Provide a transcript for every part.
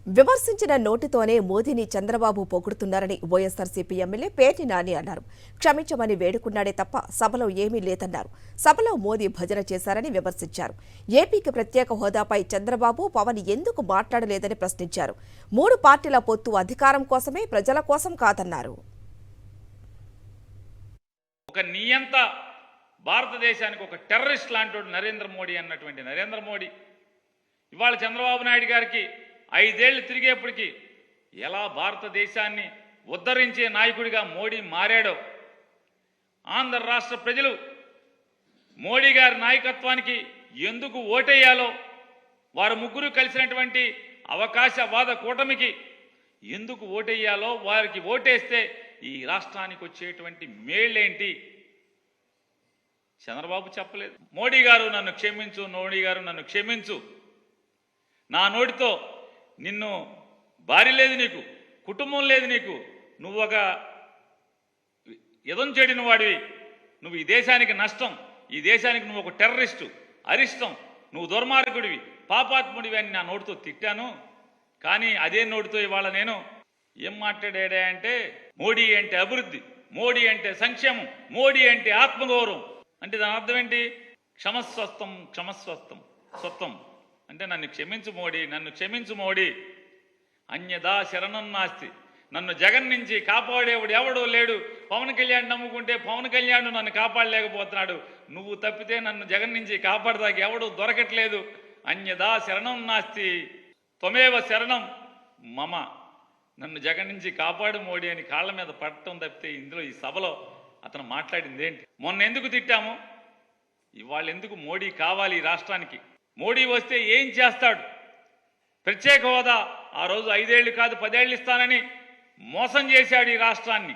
విమర్శించిన నోటితోనే మోదీని చంద్రబాబు పొగుడుతున్నారని వైఎస్సార్సీపీ ఎమ్మెల్యే పేర్ని నాని అన్నారు. క్షమించమని వేడుకున్నాడే తప్ప సభలో ఏమీ లేదన్నారు. సభలో మోదీ భజన చేశారని విమర్శించారు. ఏపీకి ప్రత్యేక హోదాపై చంద్రబాబు, పవన్ ఎందుకు మాట్లాడలేదని ప్రశ్నించారు. 3 పార్టీల పొత్తు అధికారం కోసమే, ప్రజల కోసం కాదన్నారు. ఒక నియంత భారతదేశానికి ఒక టెర్రరిస్ట్ లాంటి నరేంద్ర మోడీ అన్నటువంటి నరేంద్ర మోడీ ఇవాళ చంద్రబాబు నాయుడు గారికి 5 ఏళ్లు తిరిగేప్పటికీ ఎలా భారతదేశాన్ని ఉద్ధరించే నాయకుడిగా మోడీ మారాడో, ఆంధ్ర రాష్ట్ర ప్రజలు మోడీ గారి నాయకత్వానికి ఎందుకు ఓటేయాలో, వారు ముగ్గురు కలిసినటువంటి అవకాశవాద కూటమికి ఎందుకు ఓటేయాలో, వారికి ఓటేస్తే ఈ రాష్ట్రానికి వచ్చేటువంటి మేళ్ళేంటి చంద్రబాబు చెప్పలేదు. మోడీ గారు నన్ను క్షమించు, మోడీ గారు నన్ను క్షమించు, నా నోటితో నిన్ను భార్య లేదు, నీకు కుటుంబం లేదు, నీకు నువ్వు ఒక ఎదం చెడిన వాడివి, నువ్వు ఈ దేశానికి నష్టం, ఈ దేశానికి నువ్వు ఒక టెర్రరిస్టు, అరిష్టం, నువ్వు దుర్మార్గుడివి, పాపాత్ముడివి అని నా నోటితో తిట్టాను. కానీ అదే నోటితో ఇవాళ నేను ఏం మాట్లాడా అంటే, మోడీ అంటే అభివృద్ధి, మోడీ అంటే సంక్షేమం, మోడీ అంటే ఆత్మగౌరవం అంటే దాని అర్థం ఏంటి? క్షమస్వస్థం, క్షమస్వస్థం స్వత్వం అంటే నన్ను క్షమించు మోడీ, నన్ను క్షమించు మోడీ, అన్యదా శరణం నాస్తి, నన్ను జగన్ నుంచి కాపాడేవాడు ఎవడో లేడు. పవన్ కళ్యాణ్ నమ్ముకుంటే పవన్ కళ్యాణ్ నన్ను కాపాడలేకపోతున్నాడు, నువ్వు తప్పితే నన్ను జగన్ నుంచి కాపాడదాకా ఎవడు దొరకట్లేదు. అన్యదా శరణం నాస్తి త్వమేవ శరణం మమ, నన్ను జగన్ నుంచి కాపాడు మోడీ అని కాళ్ళ మీద పడటం తప్పితే ఇందులో ఈ సభలో అతను మాట్లాడింది ఏంటి? మొన్న ఎందుకు తిట్టాము, ఇవాళ ఎందుకు మోడీ కావాలి ఈ రాష్ట్రానికి? మోడీ వస్తే ఏం చేస్తాడు? ప్రత్యేక హోదా ఆ రోజు 5 ఏళ్ళు కాదు 10 ఏళ్ళు ఇస్తానని మోసం చేశాడు ఈ రాష్ట్రాన్ని,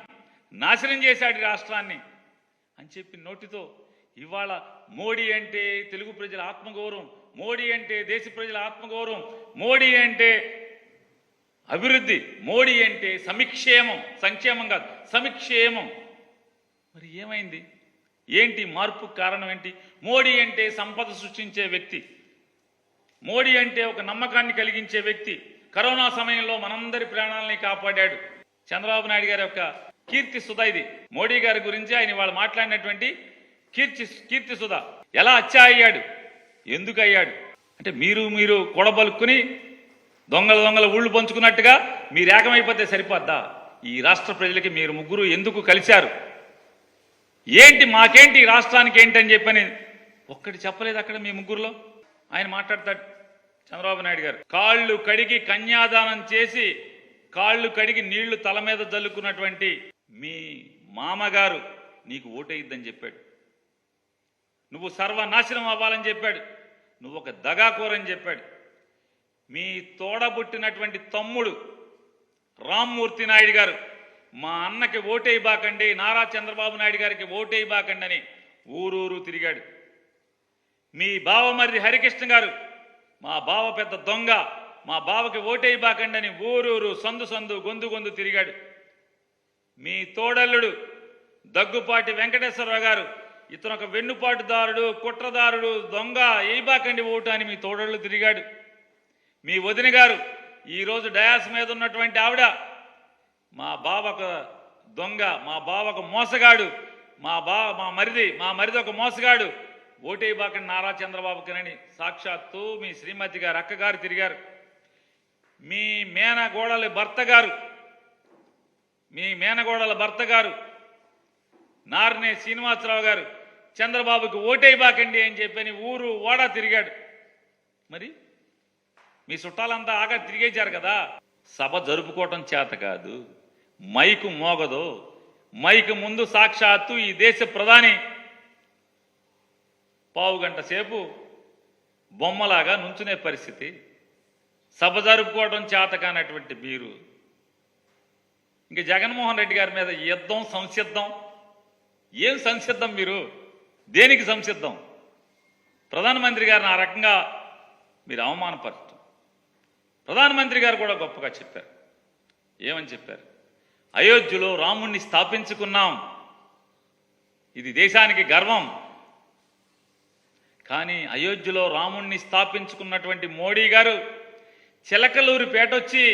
నాశనం చేశాడు ఈ రాష్ట్రాన్ని అని చెప్పి నోటితో ఇవాళ మోడీ అంటే తెలుగు ప్రజల ఆత్మగౌరవం, మోడీ అంటే దేశ ప్రజల ఆత్మగౌరవం, మోడీ అంటే అభివృద్ధి, మోడీ అంటే సమిక్షేమం, సంక్షేమం కాదు సమిక్షేమం. మరి ఏమైంది? ఏంటి మార్పుకు కారణం ఏంటి? మోడీ అంటే సంపద సృష్టించే వ్యక్తి, మోడీ అంటే ఒక నమ్మకాన్ని కలిగించే వ్యక్తి. కరోనా సమయంలో మనందరి ప్రాణాలని కాపాడాడు. చంద్రబాబు నాయుడు గారి యొక్క కీర్తి సుధ ఇది. మోడీ గారి గురించి ఆయన వాళ్ళు మాట్లాడినటువంటి కీర్తి సుధ. ఎలా హత్య అయ్యాడు, ఎందుకు అయ్యాడు అంటే మీరు కొడబలుక్కుని దొంగల ఊళ్ళు పంచుకున్నట్టుగా మీరు ఏకమైపోతే సరిపోద్దా? ఈ రాష్ట్ర ప్రజలకి మీరు ముగ్గురు ఎందుకు కలిశారు? ఏంటి మాకేంటి, ఈ రాష్ట్రానికి ఏంటి అని చెప్పని ఒక్కటి చెప్పలేదు అక్కడ మీ ముగ్గురులో. ఆయన మాట్లాడతాడు చంద్రబాబు నాయుడు గారు, కాళ్ళు కడిగి కన్యాదానం చేసి కాళ్ళు కడిగి నీళ్లు తల మీద జల్లుకున్నటువంటి మీ మామగారు నీకు ఓటేయిద్దని చెప్పాడు, నువ్వు సర్వనాశనం అవ్వాలని చెప్పాడు, నువ్వు ఒక దగాకోరని చెప్పాడు. మీ తోడబుట్టినటువంటి తమ్ముడు రామ్మూర్తి నాయుడు గారు మా అన్నకి ఓటేయబాకండి, నారా చంద్రబాబు నాయుడు గారికి ఓటేయబాకండి అని ఊరూరు తిరిగాడు. మీ బావమరిది హరికృష్ణ గారు మా బావ పెద్ద దొంగ, మా బావకి ఓటేయబాకండి అని ఊరూరు సందు గొంతు తిరిగాడు. మీ తోడల్లుడు దగ్గుపాటి వెంకటేశ్వరరావు గారు ఇతను ఒక వెన్నుపాటుదారుడు, కుట్రదారుడు, దొంగ, వేయబాకండి ఓటు అని మీ తోడళ్ళు తిరిగాడు. మీ వదిన గారు ఈరోజు డయాస్ మీద ఉన్నటువంటి ఆవిడ మా బావక దొంగ, మా బావకు మోసగాడు, మా మరిది ఒక మోసగాడు, ఓటేయబాకండి నారా చంద్రబాబుకినని సాక్షాత్తు మీ శ్రీమతి గారు అక్కగారు తిరిగారు. మీ మేనగోడల భర్త గారు నార్నే శ్రీనివాసరావు గారు చంద్రబాబుకి ఓటేయబాకండి అని చెప్పని ఊరు ఓడా తిరిగాడు. మరి మీ చుట్టాలంతా ఆగా తిరిగేశారు కదా. సభ జరుపుకోవటం చేత కాదు, మైకు మోగదు, మైకు ముందు సాక్షాత్తు ఈ దేశ ప్రధాని 15 గంట సేపు బొమ్మలాగా నుంచునే పరిస్థితి. సభ జరుపుకోవడం చేత కానటువంటి మీరు ఇంక జగన్మోహన్ రెడ్డి గారి మీద యుద్ధం, సంసిద్ధం. ఏం సంసిద్ధం? మీరు దేనికి సంసిద్ధం? ప్రధానమంత్రి గారిని ఆ రకంగా మీరు అవమానపరచడం. ప్రధానమంత్రి గారు కూడా గొప్పగా చెప్పారు. ఏమని చెప్పారు? అయోధ్యలో రాముణ్ణి స్థాపించుకున్నాం, ఇది దేశానికి గర్వం. కానీ అయోధ్యలో రాముణ్ణి స్థాపించుకున్నటువంటి మోడీ గారు చిలకలూరిపేట వచ్చి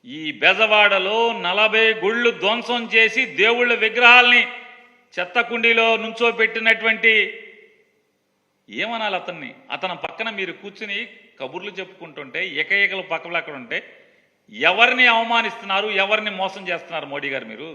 ఈ బెజవాడలో 40 గుళ్ళు ధ్వంసం చేసి దేవుళ్ళ విగ్రహాల్ని చెత్త కుండీలో నుంచోబెట్టినటువంటి ఏమనాలి అతన్ని? అతని పక్కన మీరు కూర్చుని కబుర్లు చెప్పుకుంటుంటే ఏకైకలు పక్కలు అక్కడ ఉంటే ఎవరిని అవమానిస్తున్నారు, ఎవరిని మోసం చేస్తున్నారు మోడీ గారు మీరు?